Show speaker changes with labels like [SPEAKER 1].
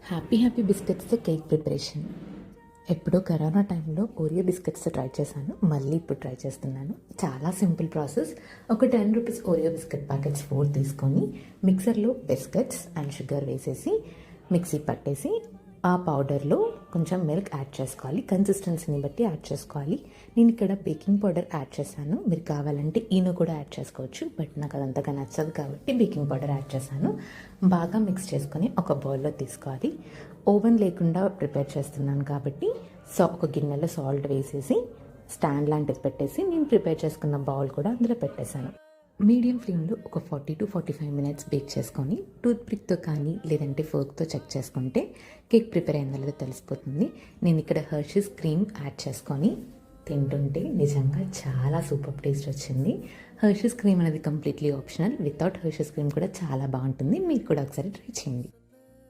[SPEAKER 1] Happy బిస్కెట్స్తో cake preparation. ఎప్పుడో corona టైంలో ఓరియో బిస్కెట్స్ ట్రై చేశాను, మళ్ళీ ఇప్పుడు ట్రై చేస్తున్నాను. చాలా సింపుల్ ప్రాసెస్. ఒక 10 రూపీస్ ఓరియో బిస్కెట్ ప్యాకెట్స్ 4 తీసుకొని మిక్సర్లో బిస్కెట్స్ అండ్ షుగర్ వేసేసి మిక్సీ పట్టేసి ఆ పౌడర్లో కొంచెం మిల్క్ యాడ్ చేసుకోవాలి. కన్సిస్టెన్సీని బట్టి యాడ్ చేసుకోవాలి. నేను ఇక్కడ బేకింగ్ పౌడర్ యాడ్ చేశాను. మీరు కావాలంటే ఈనో కూడా యాడ్ చేసుకోవచ్చు, బట్ నాకు అదంతగా నచ్చదు కాబట్టి బేకింగ్ పౌడర్ యాడ్ చేశాను. బాగా మిక్స్ చేసుకొని ఒక బౌల్లో తీసుకోవాలి. ఓవెన్ లేకుండా ప్రిపేర్ చేస్తున్నాను కాబట్టి ఒక గిన్నెలో సాల్ట్ వేసేసి స్టాండ్ లాంటిది పెట్టేసి నేను ప్రిపేర్ చేసుకున్న బౌల్ కూడా అందులో పెట్టేశాను. మీడియం ఫ్లేమ్లో ఒక 40 to 45 మినిట్స్ బేక్ చేసుకొని టూత్ పిక్తో కానీ లేదంటే ఫోర్క్తో చెక్ చేసుకుంటే కేక్ ప్రిపేర్ అయిందో లేదో తెలిసిపోతుంది. నేను ఇక్కడ హెర్షీస్ క్రీమ్ యాడ్ చేసుకొని తింటుంటే నిజంగా చాలా సూపర్ టేస్ట్ వచ్చింది. హెర్షీస్ క్రీమ్ అనేది completely optional. Without Hershey's cream కూడా చాలా బాగుంటుంది. మీరు కూడా ఒకసారి ట్రై చేయండి.